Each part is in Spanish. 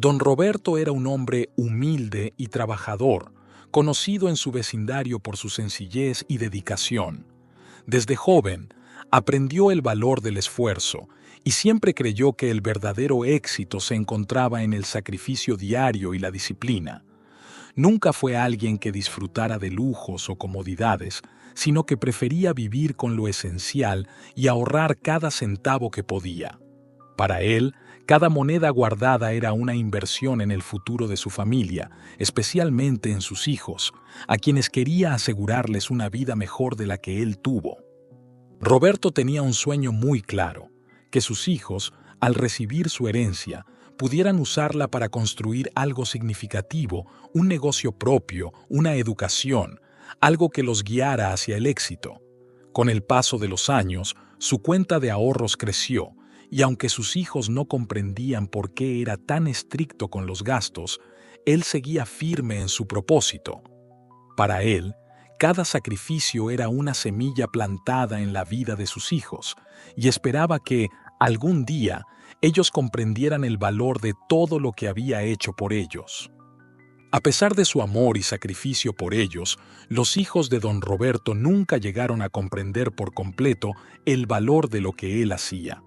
Don Roberto era un hombre humilde y trabajador, conocido en su vecindario por su sencillez y dedicación. Desde joven, aprendió el valor del esfuerzo y siempre creyó que el verdadero éxito se encontraba en el sacrificio diario y la disciplina. Nunca fue alguien que disfrutara de lujos o comodidades, sino que prefería vivir con lo esencial y ahorrar cada centavo que podía. Para él, cada moneda guardada era una inversión en el futuro de su familia, especialmente en sus hijos, a quienes quería asegurarles una vida mejor de la que él tuvo. Roberto tenía un sueño muy claro, que sus hijos, al recibir su herencia, pudieran usarla para construir algo significativo, un negocio propio, una educación, algo que los guiara hacia el éxito. Con el paso de los años, su cuenta de ahorros creció, y aunque sus hijos no comprendían por qué era tan estricto con los gastos, él seguía firme en su propósito. Para él, cada sacrificio era una semilla plantada en la vida de sus hijos, y esperaba que, algún día, ellos comprendieran el valor de todo lo que había hecho por ellos. A pesar de su amor y sacrificio por ellos, los hijos de don Roberto nunca llegaron a comprender por completo el valor de lo que él hacía.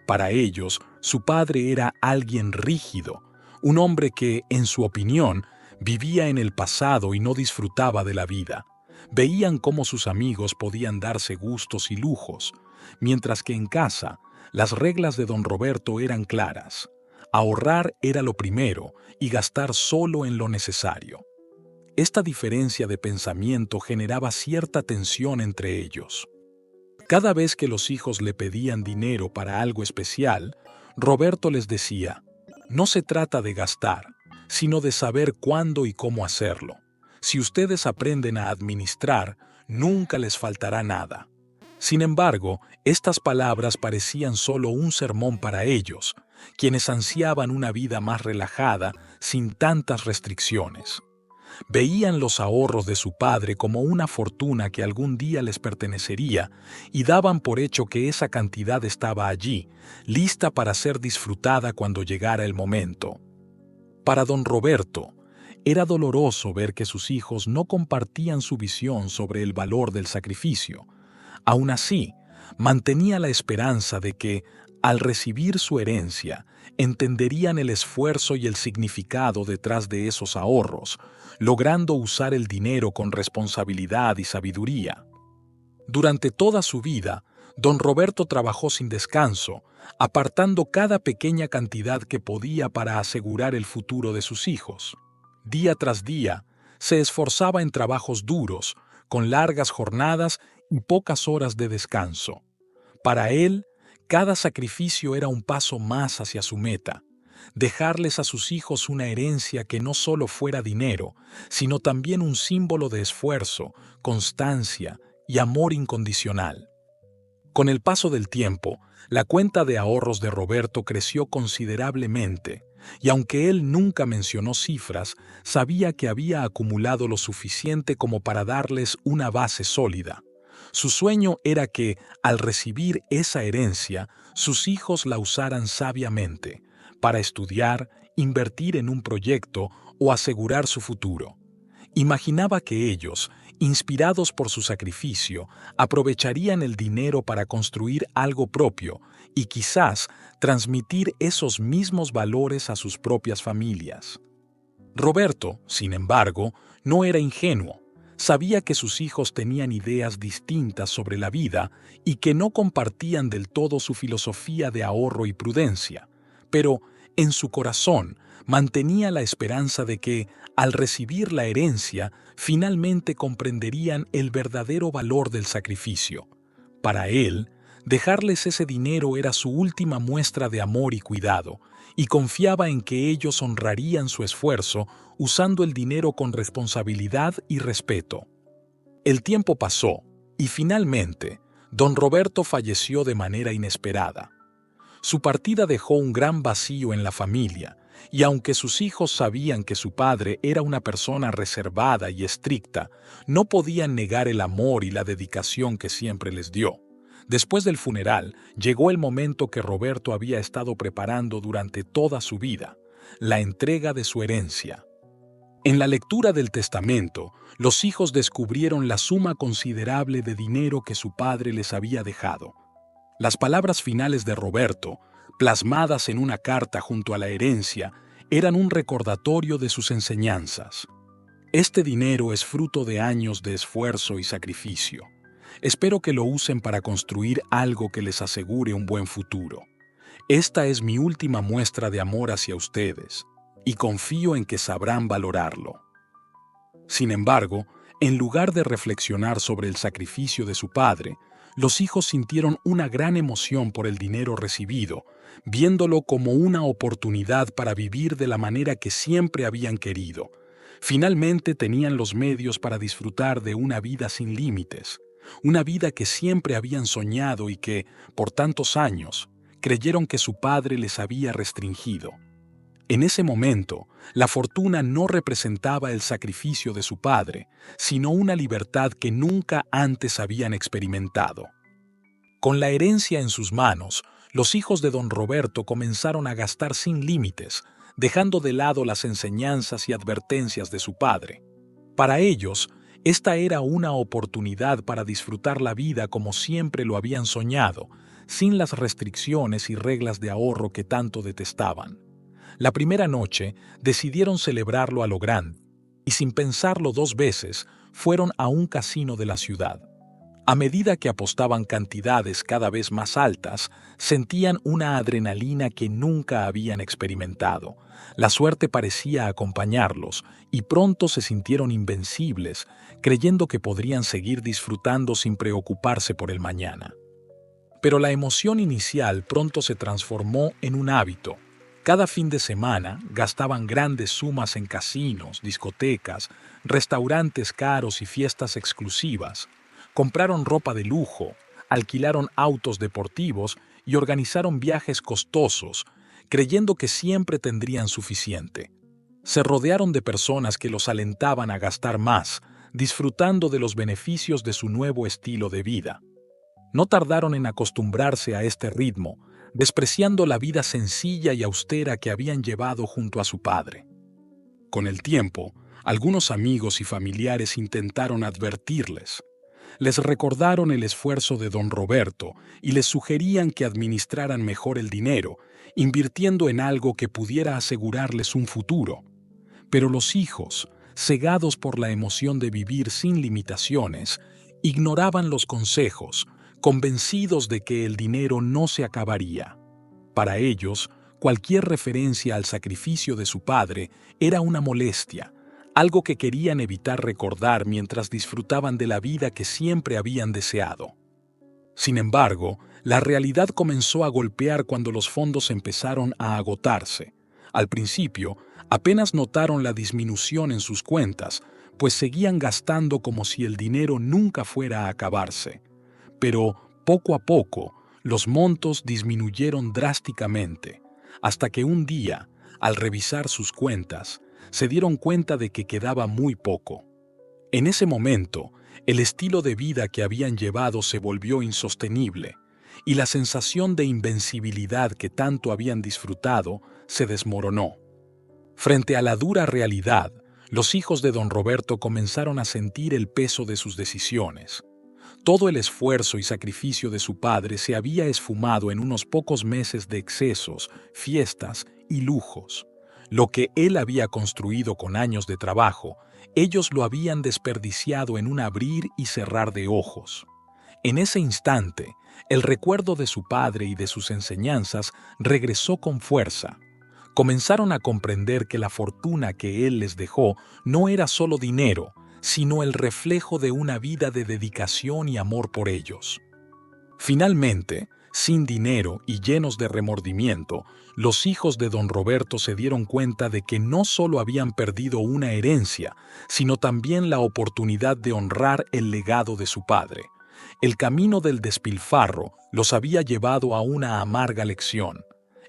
Para ellos, su padre era alguien rígido, un hombre que, en su opinión, vivía en el pasado y no disfrutaba de la vida. Veían cómo sus amigos podían darse gustos y lujos, mientras que en casa, las reglas de don Roberto eran claras. Ahorrar era lo primero y gastar solo en lo necesario. Esta diferencia de pensamiento generaba cierta tensión entre ellos. Cada vez que los hijos le pedían dinero para algo especial, Roberto les decía: no se trata de gastar, sino de saber cuándo y cómo hacerlo. Si ustedes aprenden a administrar, nunca les faltará nada. Sin embargo, estas palabras parecían solo un sermón para ellos, quienes ansiaban una vida más relajada, sin tantas restricciones. Veían los ahorros de su padre como una fortuna que algún día les pertenecería y daban por hecho que esa cantidad estaba allí, lista para ser disfrutada cuando llegara el momento. Para don Roberto, era doloroso ver que sus hijos no compartían su visión sobre el valor del sacrificio. Aún así, mantenía la esperanza de que, al recibir su herencia, entenderían el esfuerzo y el significado detrás de esos ahorros, logrando usar el dinero con responsabilidad y sabiduría. Durante toda su vida, don Roberto trabajó sin descanso, apartando cada pequeña cantidad que podía para asegurar el futuro de sus hijos. Día tras día, se esforzaba en trabajos duros, con largas jornadas y pocas horas de descanso. Para él, cada sacrificio era un paso más hacia su meta: dejarles a sus hijos una herencia que no solo fuera dinero, sino también un símbolo de esfuerzo, constancia y amor incondicional. Con el paso del tiempo, la cuenta de ahorros de Roberto creció considerablemente, y aunque él nunca mencionó cifras, sabía que había acumulado lo suficiente como para darles una base sólida. Su sueño era que, al recibir esa herencia, sus hijos la usaran sabiamente, para estudiar, invertir en un proyecto o asegurar su futuro. Imaginaba que ellos, inspirados por su sacrificio, aprovecharían el dinero para construir algo propio y quizás transmitir esos mismos valores a sus propias familias. Roberto, sin embargo, no era ingenuo. Sabía que sus hijos tenían ideas distintas sobre la vida y que no compartían del todo su filosofía de ahorro y prudencia, pero en su corazón mantenía la esperanza de que, al recibir la herencia, finalmente comprenderían el verdadero valor del sacrificio. Para él, dejarles ese dinero era su última muestra de amor y cuidado, y confiaba en que ellos honrarían su esfuerzo usando el dinero con responsabilidad y respeto. El tiempo pasó, y finalmente, don Roberto falleció de manera inesperada. Su partida dejó un gran vacío en la familia, y aunque sus hijos sabían que su padre era una persona reservada y estricta, no podían negar el amor y la dedicación que siempre les dio. Después del funeral, llegó el momento que Roberto había estado preparando durante toda su vida: la entrega de su herencia. En la lectura del testamento, los hijos descubrieron la suma considerable de dinero que su padre les había dejado. Las palabras finales de Roberto, plasmadas en una carta junto a la herencia, eran un recordatorio de sus enseñanzas. Este dinero es fruto de años de esfuerzo y sacrificio. Espero que lo usen para construir algo que les asegure un buen futuro. Esta es mi última muestra de amor hacia ustedes, y confío en que sabrán valorarlo. Sin embargo, en lugar de reflexionar sobre el sacrificio de su padre, los hijos sintieron una gran emoción por el dinero recibido, viéndolo como una oportunidad para vivir de la manera que siempre habían querido. Finalmente tenían los medios para disfrutar de una vida sin límites, una vida que siempre habían soñado y que, por tantos años, creyeron que su padre les había restringido. En ese momento, la fortuna no representaba el sacrificio de su padre, sino una libertad que nunca antes habían experimentado. Con la herencia en sus manos, los hijos de don Roberto comenzaron a gastar sin límites, dejando de lado las enseñanzas y advertencias de su padre. Para ellos, esta era una oportunidad para disfrutar la vida como siempre lo habían soñado, sin las restricciones y reglas de ahorro que tanto detestaban. La primera noche decidieron celebrarlo a lo grande, y sin pensarlo dos veces, fueron a un casino de la ciudad. A medida que apostaban cantidades cada vez más altas, sentían una adrenalina que nunca habían experimentado. La suerte parecía acompañarlos, y pronto se sintieron invencibles, creyendo que podrían seguir disfrutando sin preocuparse por el mañana. Pero la emoción inicial pronto se transformó en un hábito. Cada fin de semana gastaban grandes sumas en casinos, discotecas, restaurantes caros y fiestas exclusivas. Compraron ropa de lujo, alquilaron autos deportivos y organizaron viajes costosos, creyendo que siempre tendrían suficiente. Se rodearon de personas que los alentaban a gastar más, disfrutando de los beneficios de su nuevo estilo de vida. No tardaron en acostumbrarse a este ritmo, despreciando la vida sencilla y austera que habían llevado junto a su padre. Con el tiempo, algunos amigos y familiares intentaron advertirles. Les recordaron el esfuerzo de don Roberto y les sugerían que administraran mejor el dinero, invirtiendo en algo que pudiera asegurarles un futuro. Pero los hijos, cegados por la emoción de vivir sin limitaciones, ignoraban los consejos, convencidos de que el dinero no se acabaría. Para ellos, cualquier referencia al sacrificio de su padre era una molestia, algo que querían evitar recordar mientras disfrutaban de la vida que siempre habían deseado. Sin embargo, la realidad comenzó a golpear cuando los fondos empezaron a agotarse. Al principio, apenas notaron la disminución en sus cuentas, pues seguían gastando como si el dinero nunca fuera a acabarse. Pero, poco a poco, los montos disminuyeron drásticamente, hasta que un día, al revisar sus cuentas, se dieron cuenta de que quedaba muy poco. En ese momento, el estilo de vida que habían llevado se volvió insostenible, y la sensación de invencibilidad que tanto habían disfrutado se desmoronó. Frente a la dura realidad, los hijos de don Roberto comenzaron a sentir el peso de sus decisiones. Todo el esfuerzo y sacrificio de su padre se había esfumado en unos pocos meses de excesos, fiestas y lujos. Lo que él había construido con años de trabajo, ellos lo habían desperdiciado en un abrir y cerrar de ojos. En ese instante, el recuerdo de su padre y de sus enseñanzas regresó con fuerza. Comenzaron a comprender que la fortuna que él les dejó no era solo dinero, sino el reflejo de una vida de dedicación y amor por ellos. Finalmente, sin dinero y llenos de remordimiento, los hijos de don Roberto se dieron cuenta de que no solo habían perdido una herencia, sino también la oportunidad de honrar el legado de su padre. El camino del despilfarro los había llevado a una amarga lección.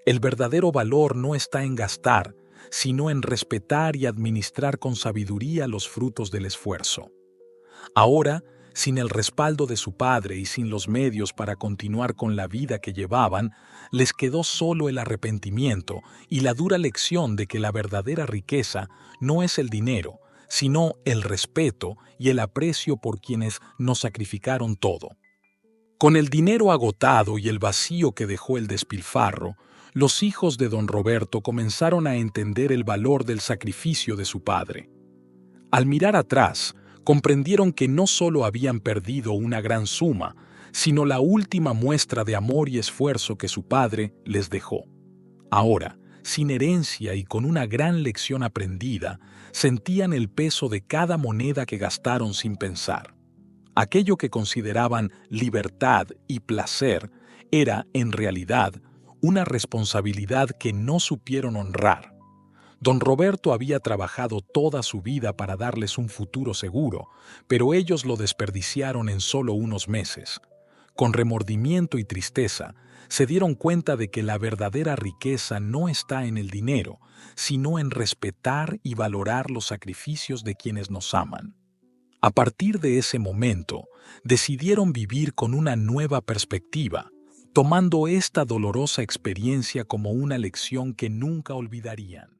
El verdadero valor no está en gastar, sino en respetar y administrar con sabiduría los frutos del esfuerzo. Ahora, Sin el respaldo de su padre y sin los medios para continuar con la vida que llevaban, les quedó solo el arrepentimiento y la dura lección de que la verdadera riqueza no es el dinero, sino el respeto y el aprecio por quienes nos sacrificaron todo. Con el dinero agotado y el vacío que dejó el despilfarro, los hijos de don Roberto comenzaron a entender el valor del sacrificio de su padre. Al mirar atrás, comprendieron que no solo habían perdido una gran suma, sino la última muestra de amor y esfuerzo que su padre les dejó. Ahora, sin herencia y con una gran lección aprendida, sentían el peso de cada moneda que gastaron sin pensar. Aquello que consideraban libertad y placer era, en realidad, una responsabilidad que no supieron honrar. Don Roberto había trabajado toda su vida para darles un futuro seguro, pero ellos lo desperdiciaron en solo unos meses. Con remordimiento y tristeza, se dieron cuenta de que la verdadera riqueza no está en el dinero, sino en respetar y valorar los sacrificios de quienes nos aman. A partir de ese momento, decidieron vivir con una nueva perspectiva, tomando esta dolorosa experiencia como una lección que nunca olvidarían.